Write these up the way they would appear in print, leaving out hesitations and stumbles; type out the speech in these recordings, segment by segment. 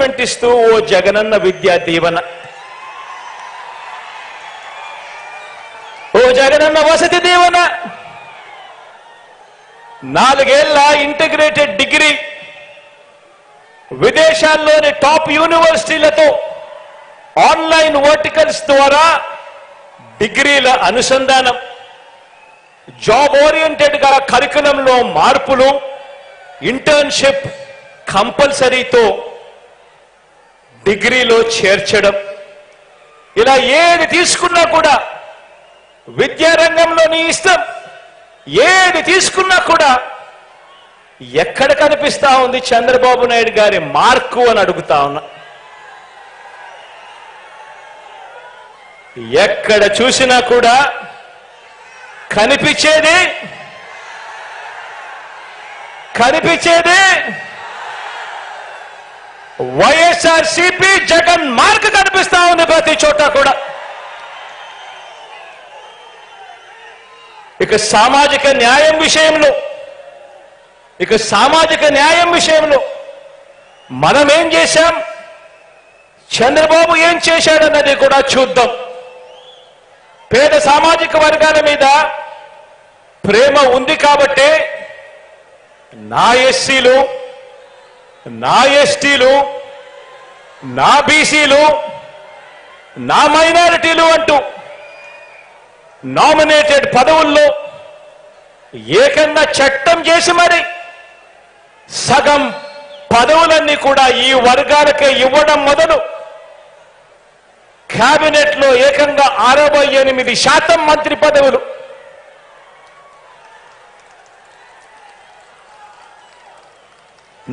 Refreshment ఇస్తూ ఓ జగనన్న విద్యా దీవెన, ఓ జగనన్న వసతి దీవెన, 4 ఏళ్ల ఇంటిగ్రేటెడ్ డిగ్రీ, విదేశాల్లోని టాప్ యూనివర్సిటీలతో ఆన్లైన్ వర్టికల్స్ ద్వారా డిగ్రీల అనుసంధానం, జాబ్ ఓరియంటెడ్ గా కరికులంలో మార్పులు, ఇంటర్న్షిప్ కంపల్సరీతో డిగ్రీలో చేర్చడం, ఇలా ఏది తీసుకున్నా కూడా విద్యారంగంలోని ఇష్టం, ఏది తీసుకున్నా కూడా ఎక్కడ కనిపిస్తా ఉంది చంద్రబాబు నాయుడు గారి మార్కు అని అడుగుతా ఉన్నా. ఎక్కడ చూసినా కూడా కనిపించేది వైఎస్ఆర్సీపీ జగన్ మార్క్ కనిపిస్తా ఉంది ప్రతి చోట కూడా. ఇక సామాజిక న్యాయం విషయంలో మనం ఏం చేశాం, చంద్రబాబు ఏం చేశాడన్నది కూడా చూద్దాం. పేద సామాజిక వర్గాల మీద ప్రేమ ఉంది కాబట్టి నా ఎస్సీలు, నా ఎస్టీలు, నా బీసీలు, నా మైనారిటీలు అంటూ నామినేటెడ్ పదవుల్లో ఏకన్నా చట్టం చేసి మరి సగం పదవులన్నీ కూడా ఈ వర్గాలకే ఇవ్వడం మొదలు కేబినెట్ లో ఏకంగా 68% మంత్రి పదవులు,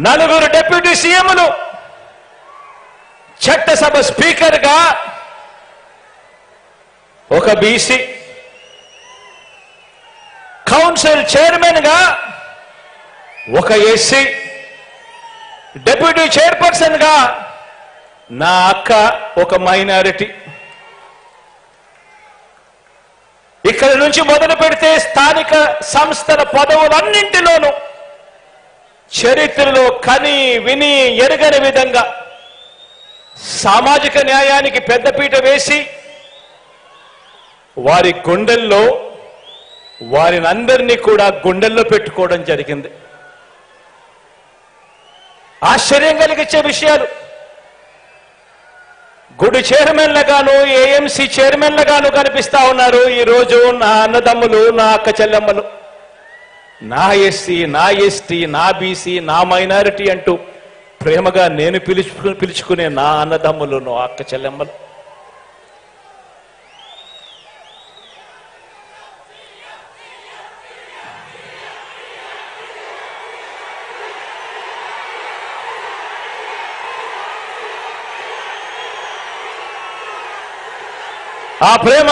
నలుగురు డిప్యూటీ సీఎంలు, చట్టసభ స్పీకర్ గా ఒక బీసీ, కౌన్సిల్ చైర్మన్ గా ఒక ఎస్సీ, డిప్యూటీ చైర్పర్సన్ గా నా అక్క ఒక మైనారిటీ. ఇక్కడ నుంచి మొదలు పెడితే స్థానిక సంస్థల పదవులన్నింటిలోనూ చరిత్రలో కని విని ఎరగని విధంగా సామాజిక న్యాయానికి పెద్దపీట వేసి వారి గుండెల్లో వారిని అందరినీ కూడా గుండెల్లో పెట్టుకోవడం జరిగింది. ఆశ్చర్యం కలిగించే విషయాలు. గుడి చైర్మన్లుగాను, ఏఎంసీ చైర్మన్లుగాను కనిపిస్తా ఉన్నారు ఈరోజు నా అన్నదమ్ములు, నా అక్క చెల్లెమ్మలు, నా ఎస్సీ, నా ఎస్టీ, నా బీసీ, నా మైనారిటీ అంటూ ప్రేమగా నేను పిలుచుకునే నా అన్నదమ్ములు, నా అక్క చెల్లెమ్మలు. ఆ ప్రేమ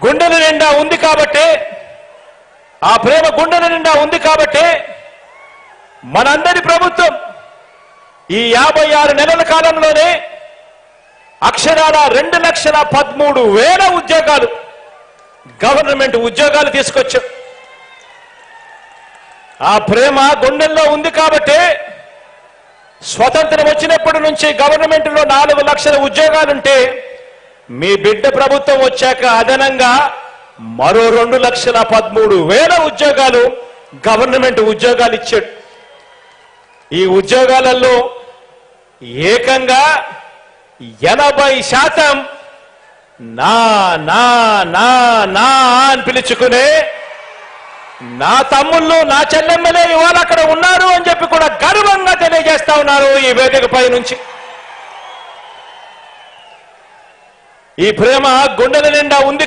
గుండెల నిండా ఉంది కాబట్టి మనందరి ప్రభుత్వం ఈ 56 నెలల కాలంలోనే అక్షరాల 2,13,000 ఉద్యోగాలు, గవర్నమెంట్ ఉద్యోగాలు తీసుకొచ్చాం. ఆ ప్రేమ గుండెల్లో ఉంది కాబట్టి స్వతంత్రం వచ్చినప్పటి నుంచి గవర్నమెంట్ లో 4 లక్షల ఉద్యోగాలుంటే మీ బిడ్డ ప్రభుత్వం వచ్చాక అదనంగా మరో 2,13,000 ఉద్యోగాలు గవర్నమెంట్ ఉద్యోగాలు ఇచ్చాడు. ఈ ఉద్యోగాలలో ఏకంగా 80% నా నా నా నా అని పిలుచుకునే నా తమ్ముళ్ళు, నా చెల్లెమ్మలే ఇవాళ అక్కడ ఉన్నారు అని చెప్పి కూడా గర్వంగా తెలియజేస్తా ఉన్నారు ఈ వేదికపై నుంచి. ఈ ప్రేమ గుండెల నిండా ఉంది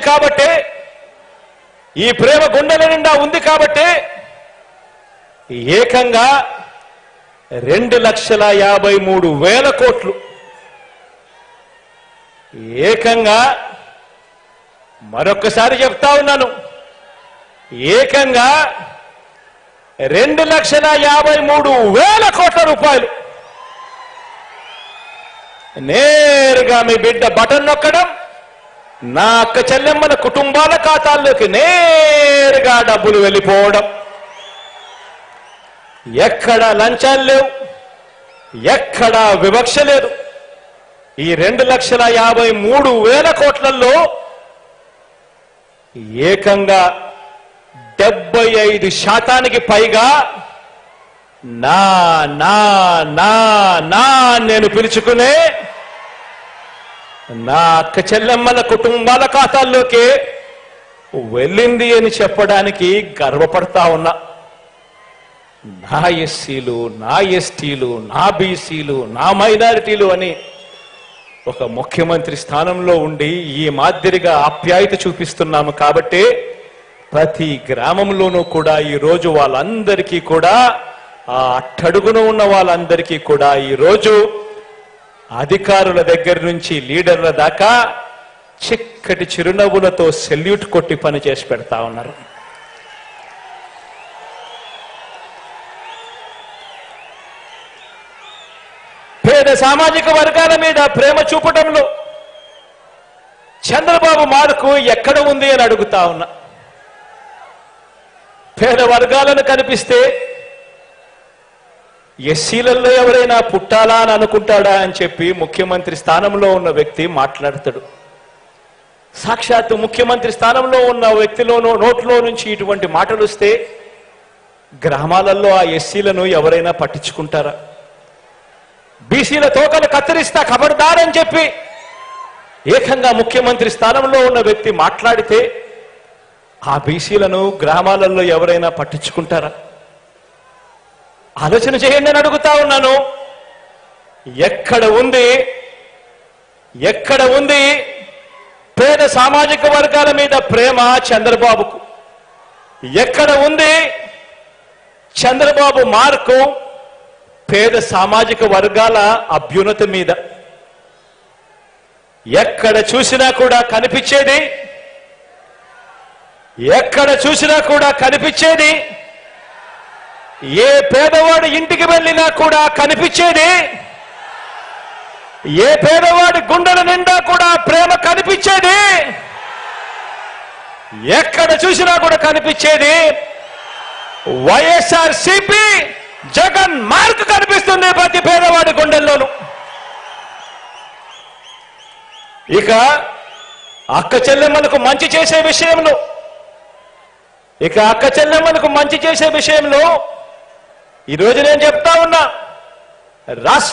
కాబట్టి ఏకంగా 2,53,000 కోట్లు, ఏకంగా మరొక్కసారి చెప్తా ఉన్నాను, ఏకంగా 2,53,000 కోట్ల రూపాయలు నేరుగా మీ బిడ్డ బటన్ నొక్కడం, నా అక్క చెల్లెమ్మల కుటుంబాల ఖాతాల్లోకి నేరుగా డబ్బులు వెళ్ళిపోవడం. ఎక్కడ లంచాలు లేవు, ఎక్కడా వివక్ష లేదు. ఈ 2,53,000 కోట్లలో ఏకంగా 75% పైగా నా నా నా నా నేను పిలుచుకునే నా అక్క చెల్లెమ్మల కుటుంబాల ఖాతాల్లోకి వెళ్ళింది అని చెప్పడానికి గర్వపడతా ఉన్నా. నా ఎస్సీలు, నా ఎస్టీలు, నా బీసీలు, నా మైనారిటీలు అని ఒక ముఖ్యమంత్రి స్థానంలో ఉండి ఈ మాదిరిగా ఆప్యాయత చూపిస్తున్నాము. కాబట్టి ప్రతి గ్రామంలోనూ కూడా ఈరోజు వాళ్ళందరికీ కూడా ఆ అట్టడుగున ఉన్న వాళ్ళందరికీ కూడా ఈరోజు అధికారుల దగ్గర నుంచి లీడర్ల దాకా చిక్కటి చిరునవ్వులతో సెల్యూట్ కొట్టి పని చేసి పెడతా ఉన్నారు. పేద సామాజిక వర్గాల మీద ప్రేమ చూపటంలో చంద్రబాబు మార్కు ఎక్కడ ఉంది అని అడుగుతా ఉన్నా. పేద వర్గాలను కనిపిస్తే ఎస్సీలలో ఎవరైనా పుట్టాలా అని అనుకుంటాడా అని చెప్పి ముఖ్యమంత్రి స్థానంలో ఉన్న వ్యక్తి మాట్లాడతాడు. సాక్షాత్తు ముఖ్యమంత్రి స్థానంలో ఉన్న వ్యక్తిలోనూ నోట్లో నుంచి ఇటువంటి మాటలు వస్తే గ్రామాలలో ఆ ఎస్సీలను ఎవరైనా పట్టించుకుంటారా? బీసీల తోకలు కత్తిరిస్తా ఖబర్దారని చెప్పి ఏకంగా ముఖ్యమంత్రి స్థానంలో ఉన్న వ్యక్తి మాట్లాడితే ఆ బీసీలను గ్రామాలలో ఎవరైనా పట్టించుకుంటారా? ఆలోచన చేయండి అని అడుగుతా ఉన్నాను. ఎక్కడ ఉంది పేద సామాజిక వర్గాల మీద ప్రేమ చంద్రబాబుకు? ఎక్కడ ఉంది చంద్రబాబు మార్కు పేద సామాజిక వర్గాల అభ్యున్నతి మీద? ఎక్కడ చూసినా కూడా కనిపించేది ఏ పేదవాడి ఇంటికి వెళ్ళినా కూడా కనిపించేది, ఏ పేదవాడి గుండెల నిండా కూడా ప్రేమ కనిపించేది, ఎక్కడ చూసినా కూడా కనిపించేది వైఎస్ఆర్సీపీ జగన్ మార్క్ కనిపిస్తుంది ప్రతి పేదవాడి గుండెల్లోనూ. ఇక అక్క చెల్లెమ్మలకు మంచి చేసే విషయంలో ఈరోజు నేను చెప్తా ఉన్నా, రాష్ట్ర